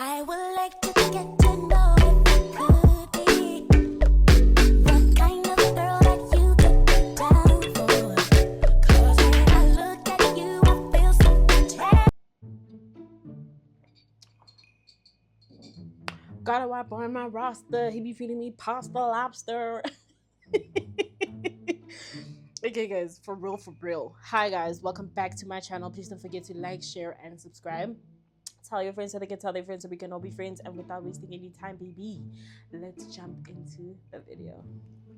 I would like to get to know if you could be the kind of girl that you could get down for. 'Cause when I look at you, I feel something. Got a wipe on my roster. He be feeding me pasta lobster. Okay, guys, for real. Hi, guys. Welcome back to my channel. Please don't forget to like, share, and subscribe. Tell your friends so they can tell their friends so we can all be friends. And without wasting any time, baby, let's jump into the video.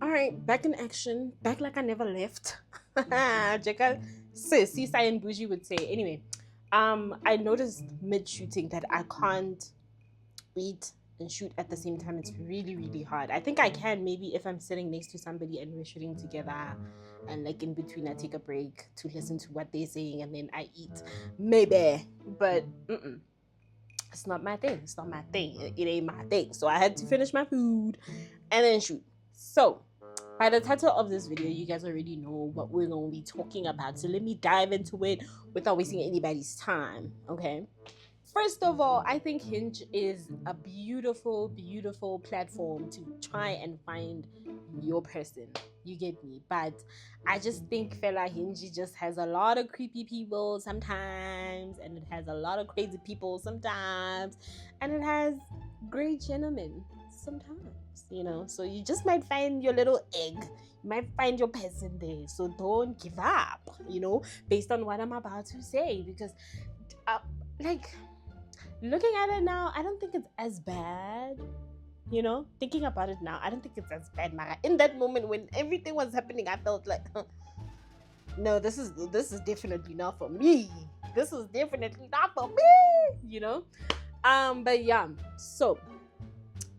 All right, back in action. Back like I never left. Jekyll, sis, and Bougie would say. Anyway, I noticed mid-shooting that I can't eat and shoot at the same time. It's really hard. I think I can maybe if I'm sitting next to somebody and we're shooting together, and like in between I take a break to listen to what they're saying and then I eat, maybe. But it's not my thing. It's not my thing. It ain't my thing. So I had to finish my food and then shoot. So by the title of this video, you guys already know what we're going to be talking about. So let me dive into it without wasting anybody's time. Okay. First of all, I think Hinge is a beautiful platform to try and find your person. You get me? But I just think fella Hinge just has a lot of creepy people sometimes, and it has a lot of crazy people sometimes, and it has great gentlemen sometimes, you know. So you just might find your little egg. You might find your person there. So don't give up, you know, based on what I'm about to say, because looking at it now, I don't think it's as bad. You know, thinking about it now, I don't think it's as bad, Mara. In that moment when everything was happening, I felt like, no, this is definitely not for me. This is definitely not for me. You know, but yeah. So,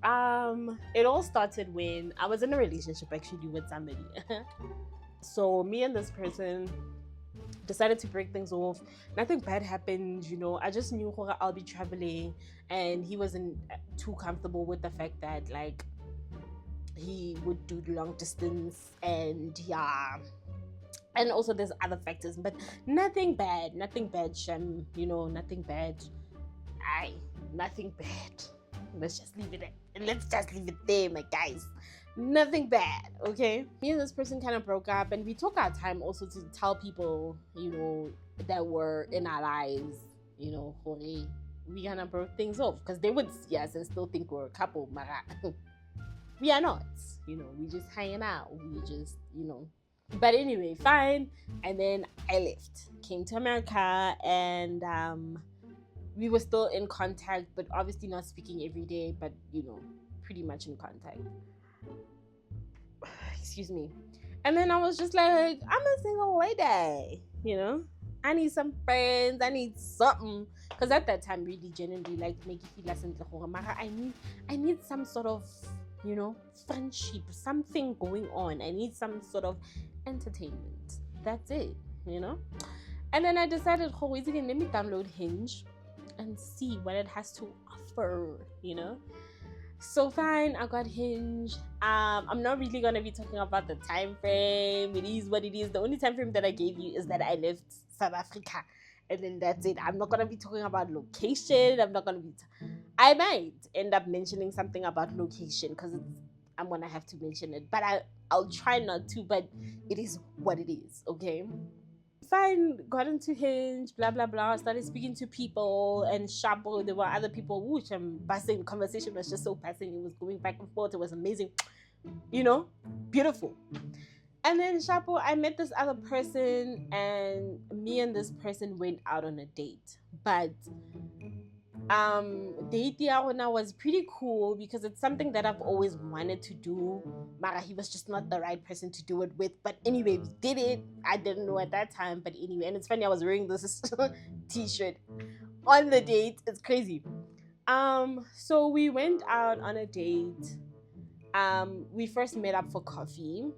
it all started when I was in a relationship actually with somebody. So me and this person decided to break things off. Nothing bad happened, you know. I just knew I'll be traveling, and he wasn't too comfortable with the fact that like he would do long distance, and yeah, and also there's other factors, but nothing bad, Shem, you know, nothing bad. Nothing bad. Let's just leave it there, my guys. Nothing bad, okay? Me and this person kind of broke up, and we took our time also to tell people, you know, that were in our lives, you know, we gonna broke things off, because they would see us and still think we're a couple, mara. We are not, you know, we just hanging out, we just, you know. But anyway, fine. And then I left, came to America, and we were still in contact, but obviously not speaking every day, but you know, pretty much in contact. Excuse me. And then I was just like, I'm a single lady, you know. I need some friends. I need something, because at that time, really genuinely, like, make you feel like I need some sort of, you know, friendship, something going on. I need some sort of entertainment. That's it, you know. And then I decided, let me download Hinge and see what it has to offer, you know. So fine, I got Hinge. I'm not really gonna be talking about the time frame. It is what it is. The only time frame that I gave you is that I left South Africa, and then that's it. I'm not gonna be talking about location. I might end up mentioning something about location, because I'm gonna have to mention it, but I'll try not to. But it is what it is, okay? Fine, got into Hinge, blah blah blah, started speaking to people, and Shapo, there were other people, which I'm passing. Conversation was just so passing, it was going back and forth, it was amazing, you know, beautiful. And then Shapo, I met this other person, and me and this person went out on a date. But date was pretty cool, because it's something that I've always wanted to do. Mara, he was just not the right person to do it with. But anyway, we did it. I didn't know at that time, but anyway. And it's funny, I was wearing this t-shirt on the date. It's crazy. So we went out on a date. We first met up for coffee,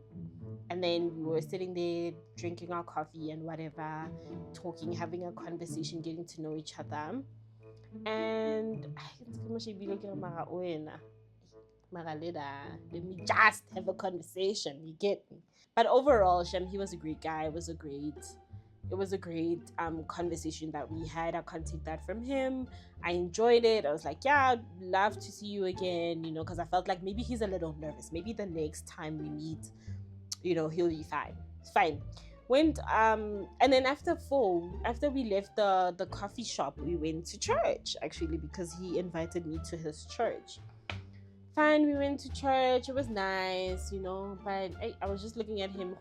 and then we were sitting there drinking our coffee and whatever, talking, having a conversation, getting to know each other. And let me just have a conversation, you get me. But overall, Shem, he was a great guy. It was a great It was a great conversation that we had. I can't take that from him. I enjoyed it. I was like, yeah, I'd love to see you again, because I felt like maybe he's a little nervous. Maybe the next time we meet, he'll be fine. It's fine. Went and then after we left the coffee shop, we went to church actually because he invited me to his church. Fine, we went to church. It was nice, but I was just looking at him.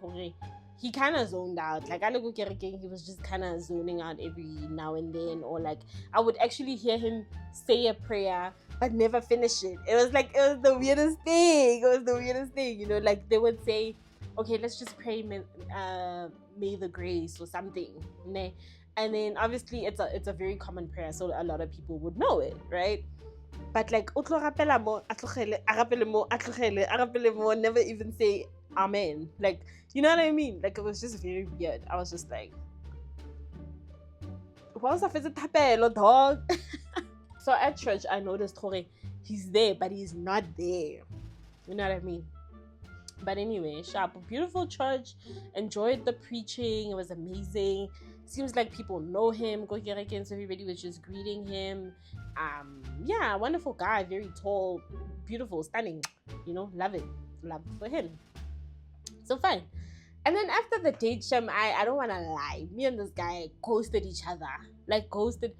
He kind of zoned out. Like, I look at he was just kind of zoning out every now and then, or like I would actually hear him say a prayer but never finish it. It was the weirdest thing. Like they would say, okay, let's just pray, may the grace or something, ne? And then obviously it's a very common prayer, so a lot of people would know it, right? But like, never even say amen. Like, you know what I mean? Like, it was just very weird. I was just like, what's up with the tapelo, dog? So at church, I noticed he's there, but he's not there. You know what I mean? But anyway, sharp, beautiful church. Enjoyed the preaching. It was amazing. Seems like people know him. Go get again, so everybody was just greeting him. Yeah, wonderful guy, very tall, beautiful, stunning. Love it. Love for him. So fine. And then after the date, I don't want to lie. Me and this guy ghosted each other. Like ghosted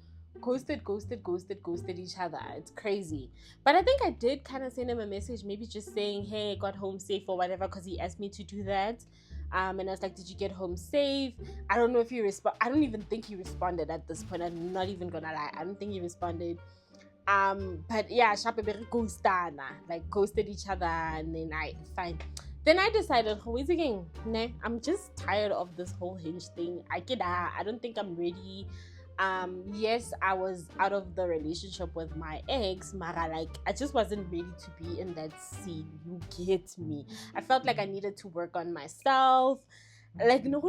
each other. It's crazy. But I think I did kind of send him a message, maybe just saying, hey, got home safe or whatever, because he asked me to do that. And I was like, did you get home safe? I don't know if he I don't even think he responded at this point. I'm not even gonna lie. I don't think he responded. But yeah, ghosted each other, and then fine. Then I decided, I'm just tired of this whole Hinge thing. I don't think I'm ready. Yes, I was out of the relationship with my ex, Mara, like I just wasn't ready to be in that scene. You get me? I felt like I needed to work on myself. Like no,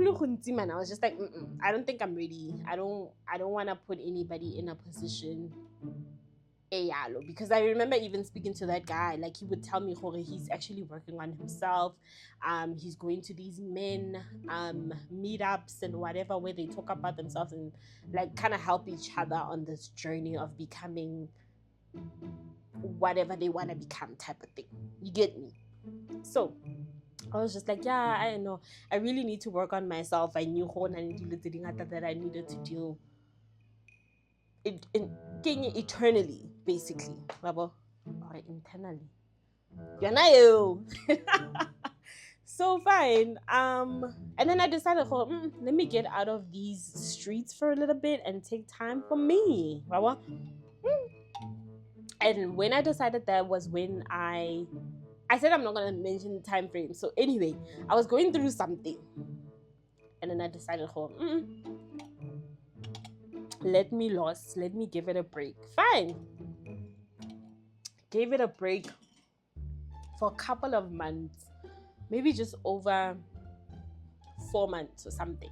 man. I was just like, I don't think I'm ready. I don't want to put anybody in a position. Because I remember even speaking to that guy, like he would tell me he's actually working on himself. He's going to these men meetups and whatever, where they talk about themselves and like kind of help each other on this journey of becoming whatever they want to become, type of thing. You get me? So I was just like, yeah, I know, I really need to work on myself. I knew that I needed to do eternally, basically, or internally. So fine. And then I decided, let me get out of these streets for a little bit and take time for me. And when I decided that was when I said I'm not gonna mention the time frame. So anyway, I was going through something, and then I decided, let me give it a break. Fine. Gave it a break for a couple of months, maybe just over 4 months or something.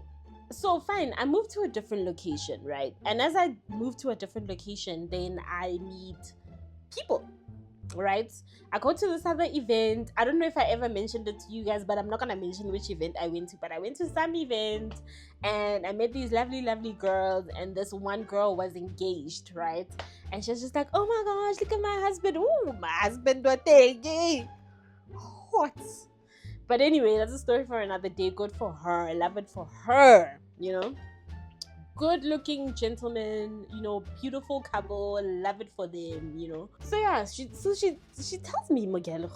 So fine, I moved to a different location, right? And as I moved to a different location, then I meet people, right? I go to this other event. I don't know if I ever mentioned it to you guys, but I'm not gonna mention which event I went to. But I went to some event and I met these lovely girls, and this one girl was engaged, right? And she was just like, oh my gosh, look at my husband. Oh, my husband, what? But anyway, that's a story for another day. Good for her. I love it for her, good looking gentleman, beautiful couple, love it for them, So yeah, she tells me, Mogelo,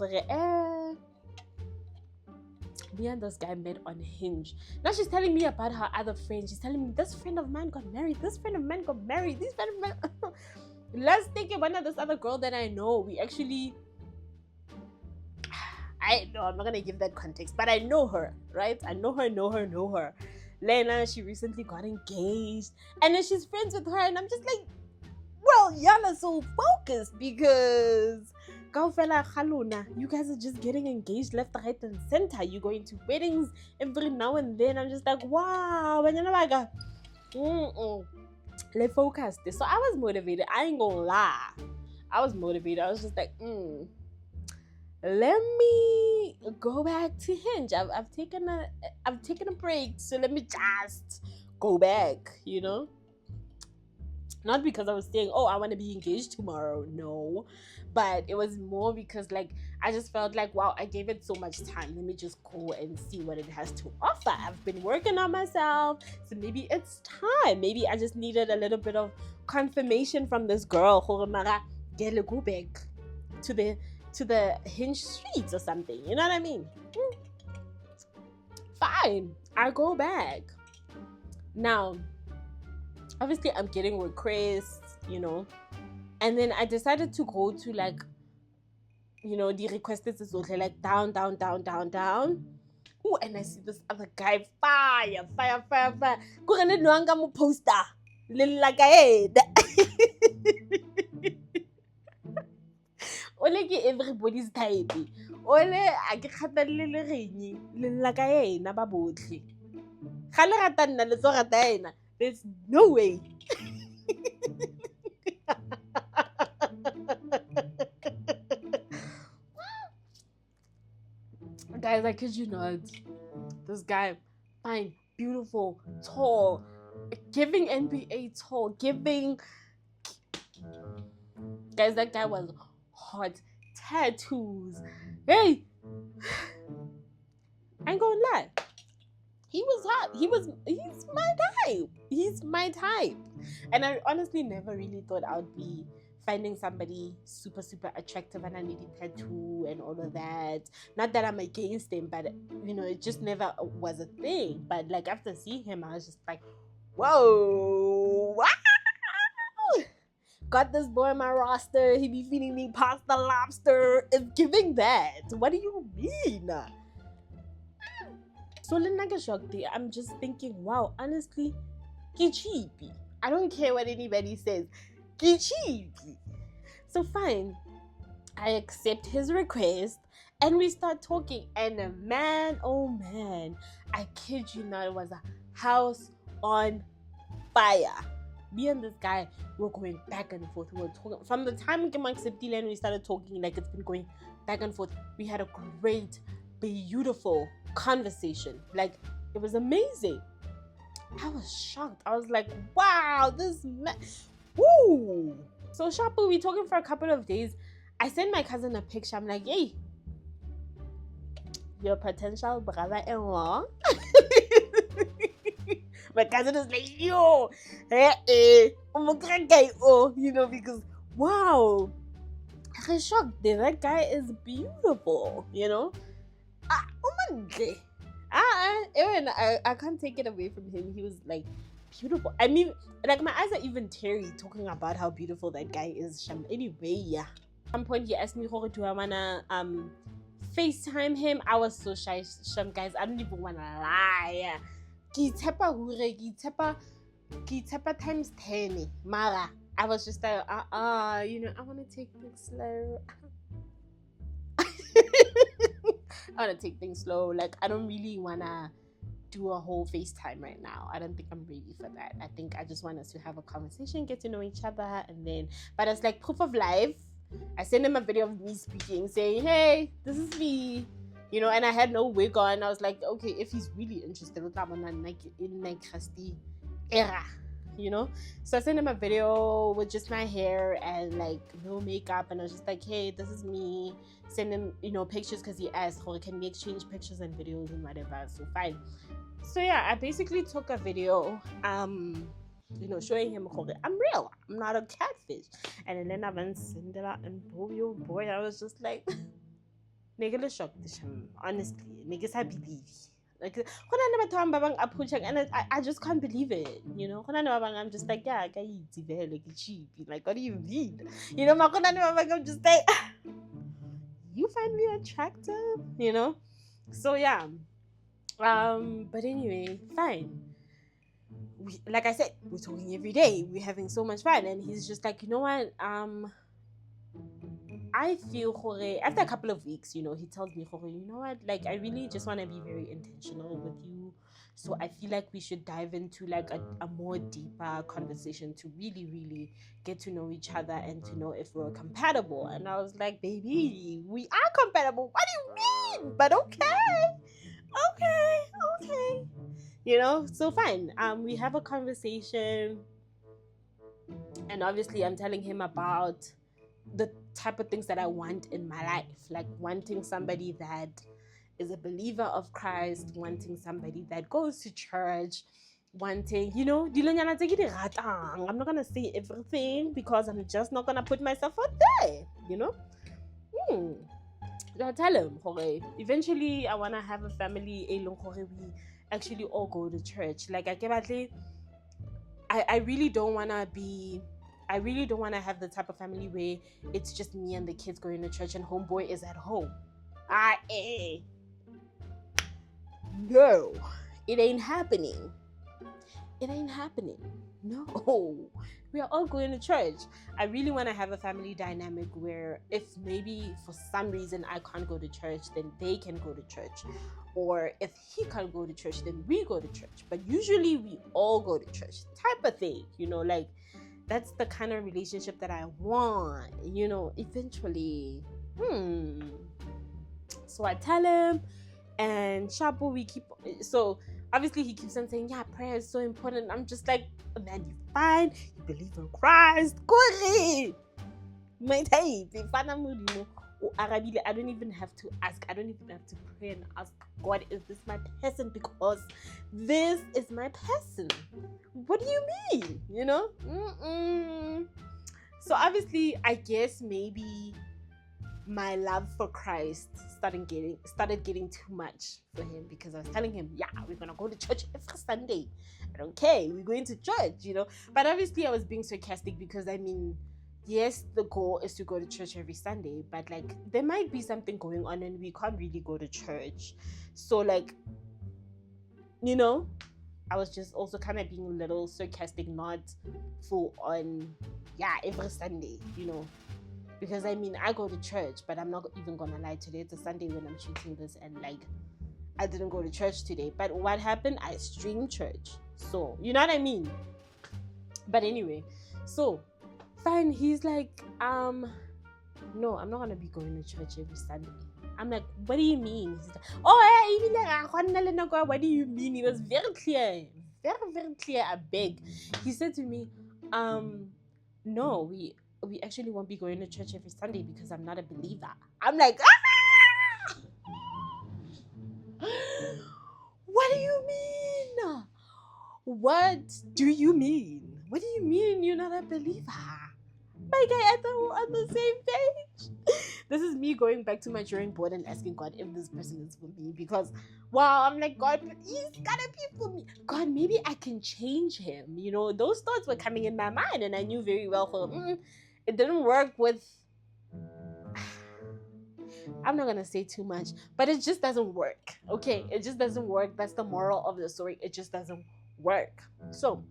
me and this guy met on Hinge. Now she's telling me about her other friends. She's telling me this friend of mine got married, this friend of mine got married, this friend of mine. Let's think of this other girl that I know. We actually, I know I'm not gonna give that context, but I know her, right? I know her. Lena, she recently got engaged, and then she's friends with her, and I'm just like, well, y'all are so focused because you guys are just getting engaged left, right, and center. You going to weddings every now and then. I'm just like, wow, and let's focus this. So I was motivated. I ain't gonna lie, I was motivated. I was just like, let me go back to Hinge. I've taken a break, so let me just go back, you know? Not because I was saying, oh, I want to be engaged tomorrow. No. But it was more because, like, I just felt like, wow, I gave it so much time. Let me just go and see what it has to offer. I've been working on myself. So maybe it's time. Maybe I just needed a little bit of confirmation from this girl. Gore mara, gele go back to the Hinge streets or something. You know what I mean? Fine. I go back. Now, obviously I'm getting requests, you know, and then I decided to go to, like, you know, the requested is like down, down, down, down, down. Oh, and I see this other guy, fire, fire, fire, fire. Kurene nwanga mo poster. Like Ole ke everybody's type. Ole a ke kgathalle le renyi le lla ka ena ba botlhe. Ga le rata nna le tso rata ena. There's no way. Guys, I kid you not. This guy, fine, beautiful, tall, giving NBA tall, giving. Guys, that guy was hot, tattoos. Hey, I ain't gonna lie. He was hot. He's my type. He's my type. And I honestly never really thought I would be finding somebody super, super attractive and I need a tattoo and all of that. Not that I'm against him, but, you know, it just never was a thing. But, like, after seeing him, I was just like, whoa, wow. Got this boy on my roster. He be feeding me pasta lobster. It's giving that. What do you mean? So I'm just thinking, wow, honestly, ki cheapy. I don't care what anybody says. Ki cheapy. So fine, I accept his request and we start talking. And man, oh man, I kid you not, it was a house on fire. Me and this guy were going back and forth. We were talking from the time we started talking, like it's been going back and forth. We had a great, beautiful conversation. Like, it was amazing. I was shocked. I was like, wow, this man, woo. So Shapu, we talking for a couple of days. I sent my cousin a picture. I'm like, hey, your potential brother-in-law. My cousin is like, yo, you know, because wow, I'm shocked. That guy is beautiful, you know. I can't take it away from him. He was like beautiful. I mean, like my eyes are even teary talking about how beautiful that guy is. Anyway, yeah. At some point he asked me, do I wanna FaceTime him? I was so shy, guys. I don't even wanna lie. Ki tepa times 10. Mara. I was just like, you know, I wanna take things slow. I want to take things slow. Like, I don't really want to do a whole FaceTime right now. I don't think I'm ready for that. I think I just want us to have a conversation, get to know each other, and then, but it's like proof of life. I sent him a video of me speaking, saying, hey, this is me, you know, and I had no wig on. I was like, okay, if he's really interested, in like Christy era, you know. So I sent him a video with just my hair and like no makeup, and I was just like, hey, this is me. Send him, you know, pictures because he asked, oh, can we exchange pictures and videos and whatever. So fine. So yeah, I basically took a video, you know, showing him, I'm real, I'm not a catfish. And then I went send it out, and boy, I was just like, nigga shocked, honestly, niggas I believe. Like, and I just can't believe it, you know. I'm just like, yeah, like cheap. Like, what do you mean? You know, I'm just like, you find me attractive, you know. So yeah, but anyway, fine. Like I said, we're talking every day. We're having so much fun, and he's just like, you know what? I feel after a couple of weeks, you know, he tells me, you know what, like I really just want to be very intentional with you. So I feel like we should dive into like a more deeper conversation to really, really get to know each other and to know if we're compatible. And I was like, baby, we are compatible. What do you mean? But okay. you know. So fine. We have a conversation, and obviously I'm telling him about the type of things that I want in my life, like wanting somebody that is a believer of Christ, wanting somebody that goes to church, wanting, you know, dilonyana tse ke di ratang. I'm not gonna say everything because I'm just not gonna put myself out there, you know. I tell him, okay, eventually I wanna have a family, we actually all go to church. Like I really don't wanna be. I really don't want to have the type of family where it's just me and the kids going to church and homeboy is at home. No, it ain't happening. It ain't happening. No, we are all going to church. I really want to have a family dynamic where if maybe for some reason I can't go to church, then they can go to church. Or if he can't go to church, then we go to church. But usually we all go to church type of thing, you know, like that's the kind of relationship that I want, you know, eventually. So I tell him, and Shabu, so obviously he keeps on saying, yeah, prayer is so important. I'm just like, man, you fine, you believe in Christ, I don't even have to ask. I don't even have to pray and ask God, is this my person? Because this is my person. What do you mean? You know? So obviously, I guess maybe my love for Christ started getting too much for him, because I was telling him, yeah, we're gonna go to church every Sunday. I don't care. We're going to church, you know. But obviously, I was being sarcastic because I mean, yes, the goal is to go to church every Sunday, but like there might be something going on and we can't really go to church. So like, you know, I was just also kind of being a little sarcastic, not full on, yeah, every Sunday, you know. Because I mean, I go to church, but I'm not even gonna lie, today it's a Sunday when I'm shooting this, and like, I didn't go to church today. But what happened? I streamed church. So, you know what I mean? But anyway, so fine, he's like, no, I'm not gonna be going to church every Sunday. I'm like, what do you mean? He's like, what do you mean? He was very clear, very clear. I beg. He said to me, no, we actually won't be going to church every Sunday because I'm not a believer. I'm like, what do you mean? What do you mean? What do you mean you're not a believer? My guy, I thought we're on the same page. This is me going back to my drawing board and asking God if this person is for me, because wow, I'm like, God, he's gotta be for me. God, maybe I can change him. You know, those thoughts were coming in my mind, and I knew very well it didn't work with. I'm not gonna say too much, but it just doesn't work. Okay, it just doesn't work. That's the moral of the story. It just doesn't work. So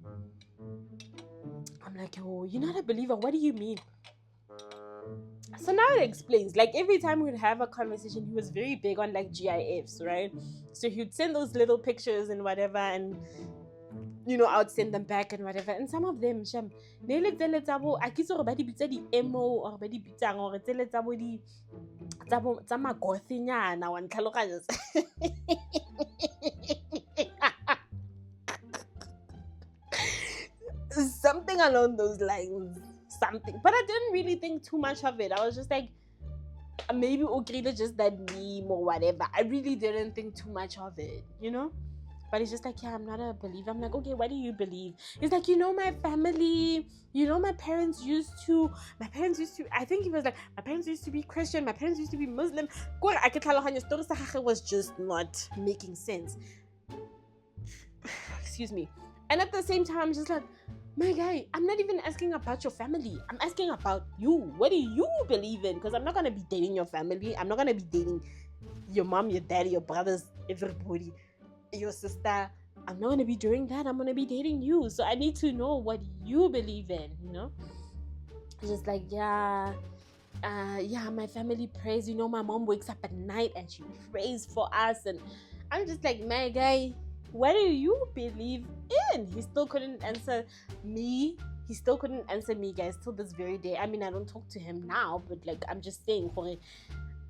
I'm like, oh, you're not a believer. What do you mean? So now it explains. Like every time we'd have a conversation, he was very big on like GIFs, right? So he'd send those little pictures and whatever, and you know, I would send them back and whatever. And some of them, I kiss or badi pizza di emo or badi pizza or teletabo di tama gothinyana one kalokanyas. Something along those lines. Something. But I didn't really think too much of it. I was just like, maybe Ogrida just that meme or whatever. I really didn't think too much of it, you know? But it's just like, yeah, I'm not a believer. I'm like, okay, what do you believe? It's like, you know, my family, you know, my parents used to, I think he was like, my parents used to be Christian, my parents used to be Muslim. I can tell your story was just not making sense. Excuse me. And at the same time, I'm just like, my guy, I'm not even asking about your family. I'm asking about you. What do you believe in? Because I'm not going to be dating your family. I'm not going to be dating your mom, your daddy, your brothers, everybody, your sister. I'm not going to be doing that. I'm going to be dating you. So I need to know what you believe in, you know? Just like, yeah, my family prays. You know, my mom wakes up at night and she prays for us. And I'm just like, my guy, what do you believe in? He still couldn't answer me. Guys, till this very day. I mean, I don't talk to him now, but like, I'm just saying,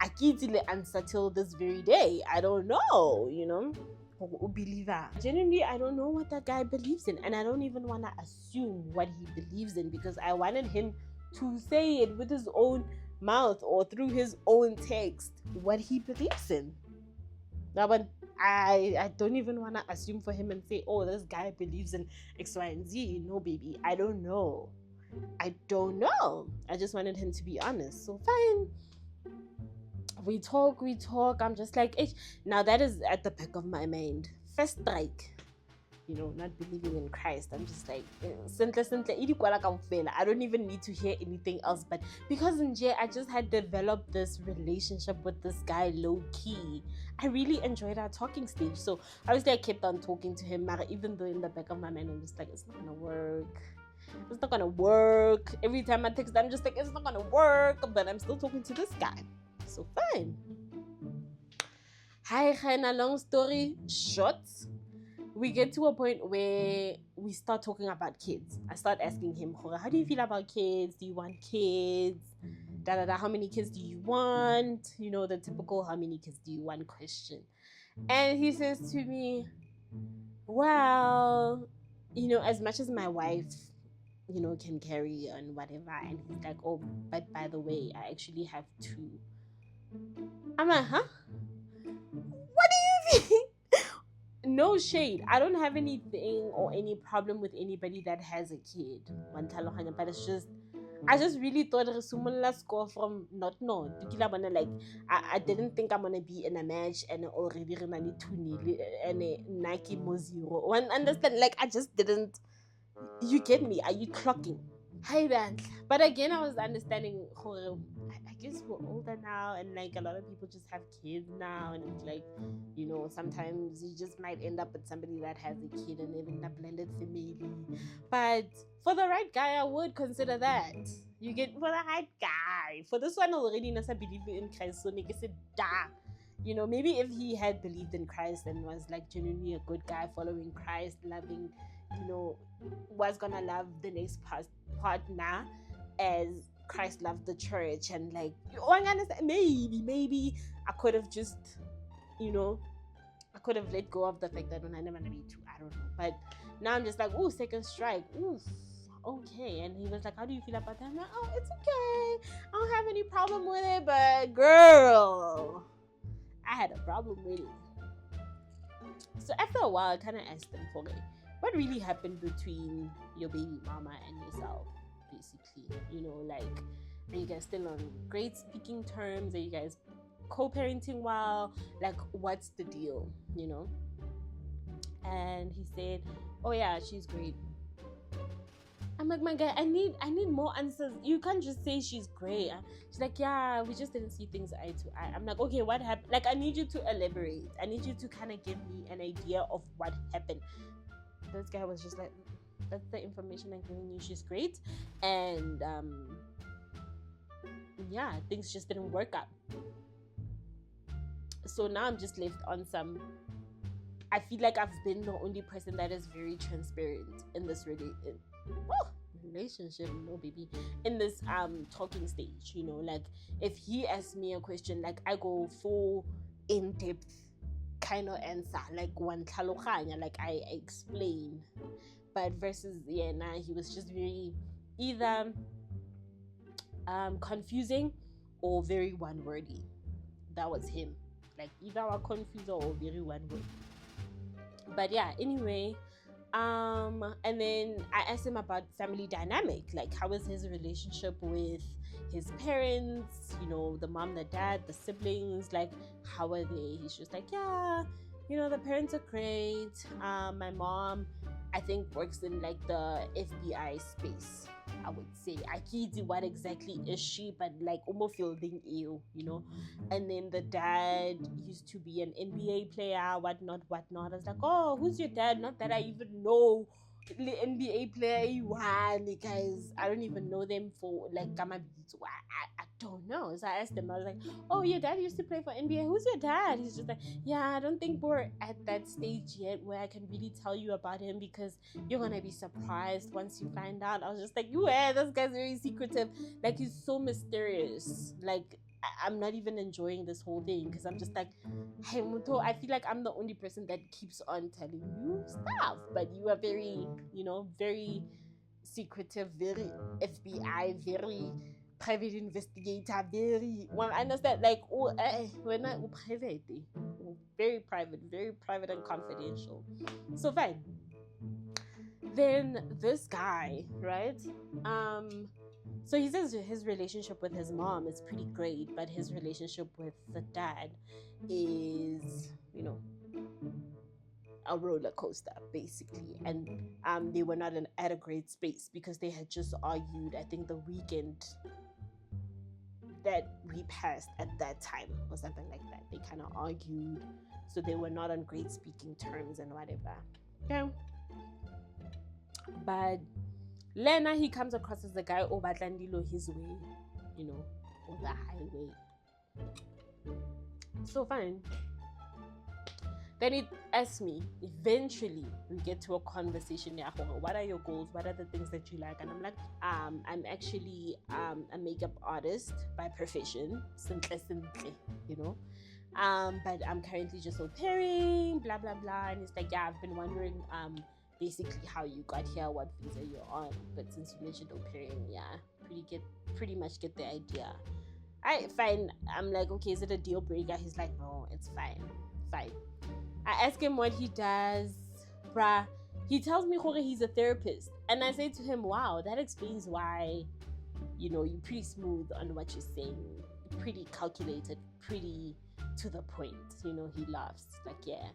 I can't answer till this very day. I don't know, you know. believer. Genuinely, I don't know what that guy believes in, and I don't even want to assume what he believes in because I wanted him to say it with his own mouth or through his own text what he believes in. Now, but I don't even want to assume for him and say, oh, this guy believes in X, Y, and Z. No, baby, I don't know. I don't know. I just wanted him to be honest. So fine. We talk. I'm just like, eh. Now that is at the back of my mind. First strike. Not believing in Christ. I'm just like, I don't even need to hear anything else. But because in J, I just had developed this relationship with this guy low key. I really enjoyed our talking stage. So obviously I kept on talking to him. Even though in the back of my mind, I'm just like, it's not gonna work. It's not gonna work. Every time I text, I'm just like, it's not gonna work. But I'm still talking to this guy. So fine. Hi, Khaina, long story short. We get to a point where we start talking about kids. I start asking him, how do you feel about kids? Do you want kids? How many kids do you want? The typical how many kids do you want question. And he says to me, well, as much as my wife, can carry on whatever. And he's like, oh, but by the way, I actually have 2. I'm like, huh? What do you mean? No shade. I don't have anything or any problem with anybody that has a kid. But it's just, I just really thought let's go from not no. Like I didn't think I'm gonna be in a match and already remani 2-0 and a Nike mo 0. One understand? Like I just didn't. You get me? Are you clocking? Hi man. But again, I was understanding. I guess we're older now, and like a lot of people just have kids now, and it's like, sometimes you just might end up with somebody that has a kid and live in a blended family. But for the right guy, I would consider that. You get for the right guy. For this one already, Nasa believe in Christ, so nigga said da. Maybe if he had believed in Christ and was like genuinely a good guy, following Christ, loving, was gonna love the next partner as Christ loved the church, and like, maybe I could have just, I could have let go of the fact that I never gonna be 2. I don't know, but now I'm just like, oh, second strike, oof, okay. And he was like, how do you feel about that? I'm like, oh, it's okay, I don't have any problem with it, but girl, I had a problem with it. So after a while, I kind of asked him for it. What really happened between your baby mama and yourself, basically? Like, are you guys still on great speaking terms? Are you guys co-parenting well? Like, what's the deal? And he said, oh yeah, she's great. I'm like, my guy, I need more answers. You can't just say she's great. She's like, yeah, we just didn't see things eye to eye. I'm like, okay, what happened? Like, I need you to elaborate. I need you to kind of give me an idea of what happened. This guy was just like, that's the information I'm giving you. She's great. And yeah, things just didn't work out. So now I'm just left on some. I feel like I've been the only person that is very transparent in this relationship, no baby, in this talking stage. Like if he asks me a question, like I go full in-depth kind of answer, like one tlhaloganya, like I explain. But versus he was just very either confusing or very one-wordy. That was him, like either a confuser or very one-wordy. But yeah, anyway, and then I asked him about family dynamic, like how is his relationship with his parents, the mom, the dad, the siblings, like how are they? He's just like, yeah, the parents are great. My mom, I think, works in like the FBI space, I would say. I can't see what exactly is she, but like almost fielding you, And then the dad used to be an NBA player, whatnot. I was like, oh, who's your dad? Not that I even know the NBA player you want, guys. I don't even know them for like I don't know. So I asked him, I was like, oh, your dad used to play for NBA. Who's your dad? He's just like, yeah, I don't think we're at that stage yet where I can really tell you about him because you're gonna be surprised once you find out. I was just like, this guy's very secretive. Like he's so mysterious. Like I'm not even enjoying this whole thing because I'm just like, hey, Muto, I feel like I'm the only person that keeps on telling you stuff, but you are very, very secretive, very FBI, very private investigator, very, well, I understand, like, oh, we're not private, very private and confidential. So fine. Then this guy, right? So he says his relationship with his mom is pretty great, but his relationship with the dad is, a roller coaster basically. And they were not at a great space because they had just argued, I think the weekend that we passed at that time or something like that. They kind of argued, so they were not on great speaking terms and whatever. Okay. But Lena, he comes across as the guy Obatlandilo his way, on the highway. So fine. Then it asks me, eventually we get to a conversation. What are your goals? What are the things that you like? And I'm like, I'm actually a makeup artist by profession, simple, but I'm currently just au pairing, blah blah blah. And it's like, yeah, I've been wondering basically how you got here, what visa you're on. But since you mentioned au pairing, yeah, pretty much get the idea. Fine. I'm like, okay, is it a deal breaker? He's like, no, it's fine. I ask him what he does, bruh. He tells me he's a therapist. And I say to him, wow, that explains why, you're pretty smooth on what you're saying. Pretty calculated, pretty to the point. He laughs. Like, yeah.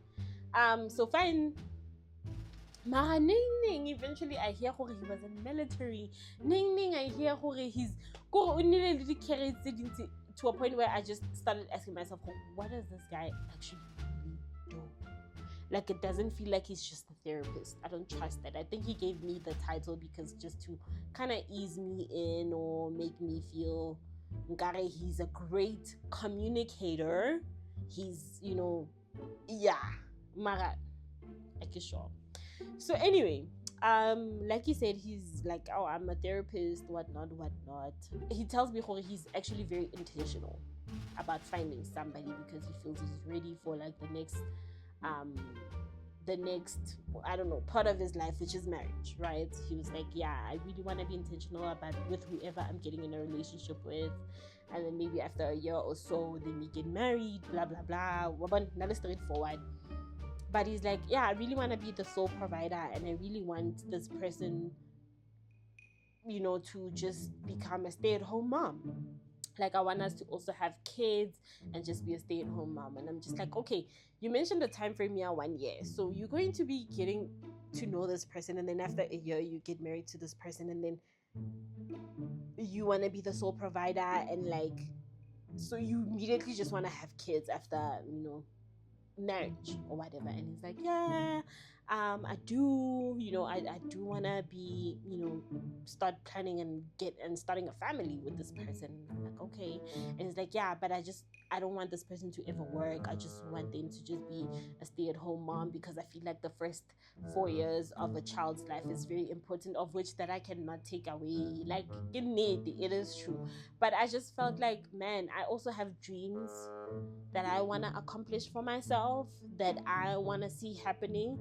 So fine. Mara Ning, eventually I hear he was in the military. Ning, I hear he's to a point where I just started asking myself, what does this guy actually do? Like, it doesn't feel like he's just a therapist. I don't trust that. I think he gave me the title because just to kind of ease me in or make me feel Ngare he's a great communicator. He's, Mara, like sure. So anyway, like he said, he's like, oh, I'm a therapist, whatnot. He tells me he's actually very intentional about finding somebody because he feels he's ready for like the next I don't know, part of his life, which is marriage, right? He was like, yeah, I really want to be intentional about with whoever I'm getting in a relationship with, and then maybe after a year or so then we get married, blah blah blah. Not straightforward. But he's like, yeah, I really want to be the sole provider, and I really want this person, to just become a stay-at-home mom. Like, I want us to also have kids and just be a stay-at-home mom. And I'm just like, okay, you mentioned the time frame, 1 year. So you're going to be getting to know this person, and then after a year, you get married to this person, and then you want to be the sole provider, and like, so you immediately just want to have kids after, marriage or whatever. And he's like, yeah, I do, I do want to be, start planning and starting a family with this person. I'm like, okay. And he's like, yeah, but I don't want this person to ever work. I just want them to just be a stay-at-home mom, because I feel like the first 4 years of a child's life is very important, of which that I cannot take away. Like, it is true. But I just felt like, man, I also have dreams that I want to accomplish for myself, that I want to see happening.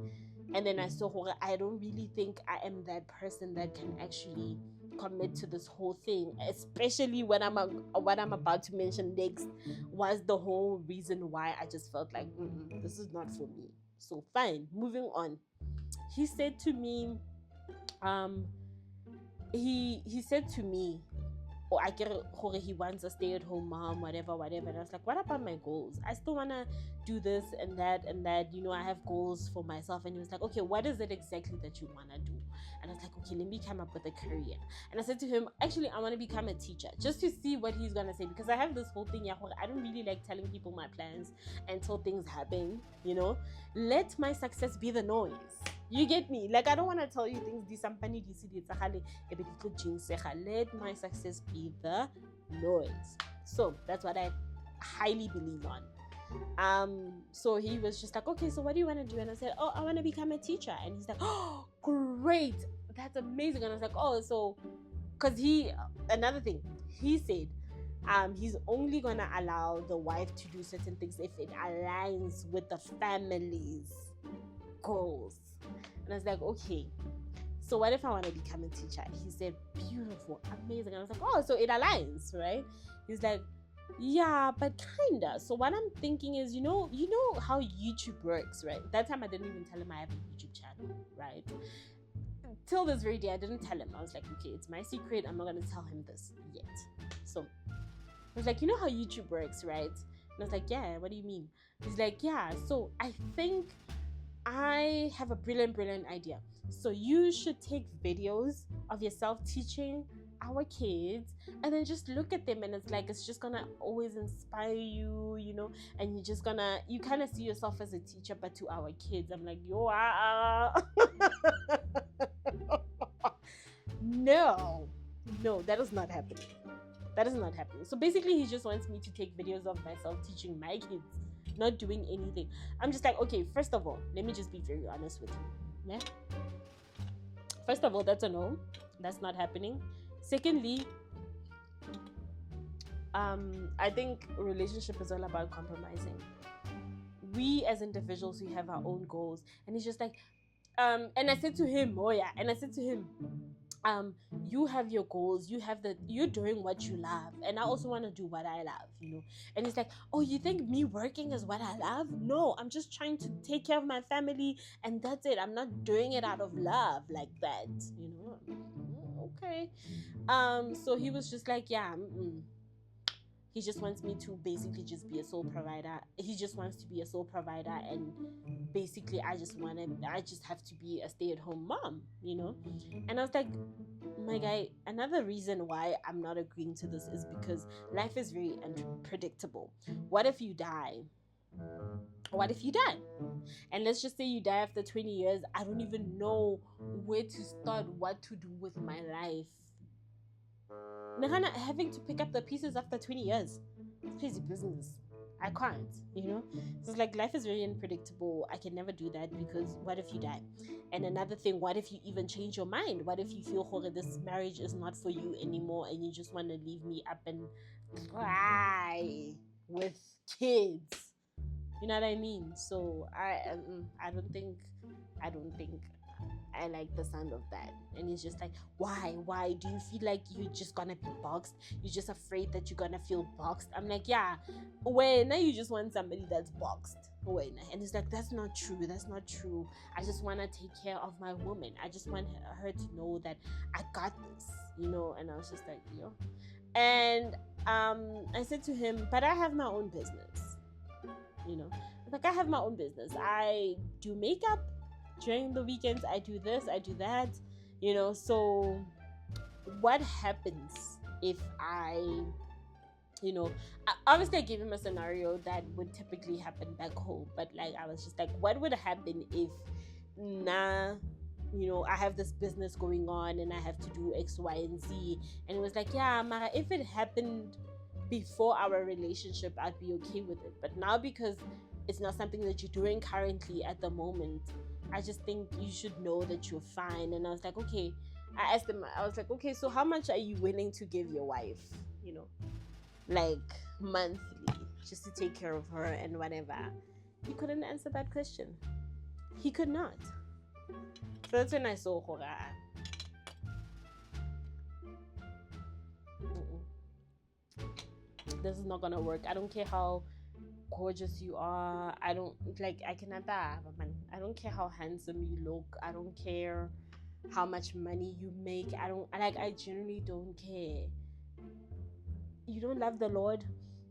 And then I saw I don't really think I am that person that can actually commit to this whole thing, especially when what I'm about to mention next was the whole reason why I just felt like this is not for me. So fine, moving on. He said to me, he said to me, I get he wants a stay-at-home mom, whatever. And I was like, what about my goals? I still want to do this and that. I have goals for myself. And he was like, okay, what is it exactly that you want to do? And I was like, okay, let me come up with a career. And I said to him, actually, I want to become a teacher, just to see what he's going to say. Because I have this whole thing, I don't really like telling people my plans until things happen, Let my success be the noise. You get me? Like, I don't want to tell you things. Let my success be the noise. So that's what I highly believe on. So he was just like, okay, so what do you want to do? And I said, oh, I want to become a teacher. And he's like, oh, great, that's amazing. And I was like, oh, so, because another thing, he said, He's only gonna allow the wife to do certain things if it aligns with the family's goals. And I was like, okay, so what if I want to become a teacher? He said, beautiful, amazing. And I was like, oh, so it aligns, right? He's like, yeah, but kinda. So what I'm thinking is, you know how YouTube works, right? That time I didn't even tell him I have a YouTube channel, right? Till this very day, I didn't tell him. I was like, okay, it's my secret. I'm not gonna tell him this yet. So I was like, you know how YouTube works, right? And I was like, yeah, what do you mean? He's like, yeah, so I think I have a brilliant idea. So you should take videos of yourself teaching our kids and then just look at them, and it's just gonna always inspire you, and you kind of see yourself as a teacher but to our kids. I'm like, yo, no, that is not happening. That is not happening. So basically he just wants me to take videos of myself teaching my kids, not doing anything. I'm just like, okay, first of all, let me just be very honest with you. Yeah? First of all, that's a no. That's not happening. Secondly, I think a relationship is all about compromising. We as individuals, we have our own goals. And he's just like, and I said to him, you have your goals, you're doing what you love, and I also want to do what I love. And he's like, oh, you think me working is what I love? No, I'm just trying to take care of my family, and that's it. I'm not doing it out of love like that. Okay. So he was just like, yeah, he just wants me to basically just be a sole provider. He just wants to be a sole provider, and basically I just have to be a stay-at-home mom. And I was like, my guy, another reason why I'm not agreeing to this is because life is very unpredictable. What if you die? And let's just say you die after 20 years. I don't even know where to start, what to do with my life. Nahana having to pick up the pieces after 20 years. It's crazy business. I can't, So it's like life is very unpredictable. I can never do that because what if you die? And another thing, what if you even change your mind? What if you feel, this marriage is not for you anymore and you just want to leave me up and cry with kids? You know what I mean? So I don't think I like the sound of that. And he's just like, why do you feel like you're just gonna be boxed? You're just afraid that you're gonna feel boxed? I'm like, yeah, now you just want somebody that's boxed. And he's like, that's not true. I just want to take care of my woman. I just want her to know that I got this, And I was just like, and I said to him, but I have my own business. Like, I have my own business. I do makeup during the weekends. I do this, I do that, so what happens if obviously I gave him a scenario that would typically happen back home, but like I was just like, what would happen if I have this business going on and I have to do X, Y, and Z? And it was like, yeah, Mara, if it happened before our relationship, I'd be okay with it. But now, because it's not something that you're doing currently at the moment, I just think you should know that you're fine. And I was like, okay. I asked him, I was like, okay, so how much are you willing to give your wife, like monthly, just to take care of her and whatever? He couldn't answer that question. He could not. So that's when I saw horror. This is not gonna work. I don't care how gorgeous you are. I cannot have a man. I don't care how handsome you look. I don't care how much money you make. I genuinely don't care. You don't love the Lord.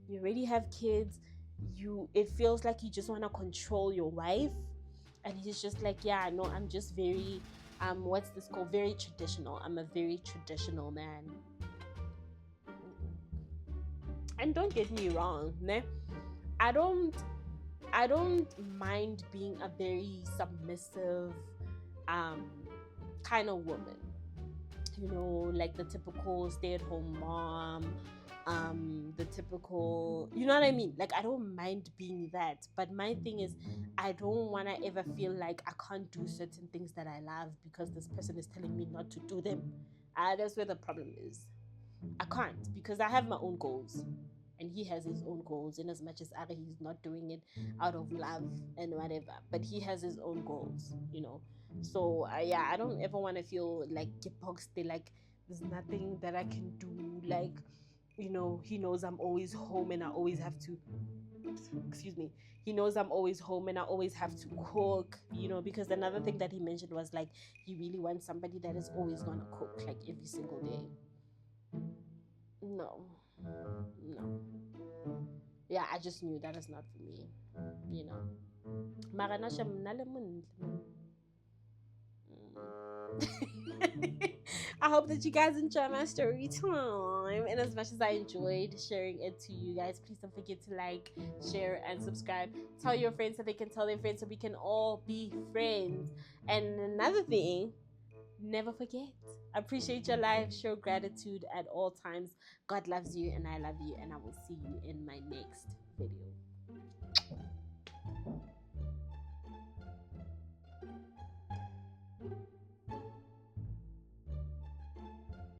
You already have kids. It feels like you just want to control your wife. And he's just like, yeah, no, I'm just very what's this called? Very traditional. I'm a very traditional man. And don't get me wrong, ne? I don't mind being a very submissive kind of woman. Like the typical stay-at-home mom, the typical, you know what I mean? Like, I don't mind being that. But my thing is, I don't want to ever feel like I can't do certain things that I love because this person is telling me not to do them. That's where the problem is. I can't, because I have my own goals and he has his own goals, in as much as either he's not doing it out of love and whatever, but he has his own goals, you know. So yeah, I don't ever want to feel like boxed, like there's nothing that I can do, like, you know, he knows I'm always home and I always have to, excuse me, he knows I'm always home and I always have to cook, you know, because another thing that he mentioned was like he really wants somebody that is always gonna cook like every single day. No, no. Yeah, I just knew that is not for me, you know. Mara na siya mna le montle man. I hope that you guys enjoy my story time. And as much as I enjoyed sharing it to you guys, please don't forget to like, share, and subscribe. Tell your friends so they can tell their friends so we can all be friends. And another thing, never forget, appreciate your life, show gratitude at all times. God loves you and I love you, and I will see you in my next video.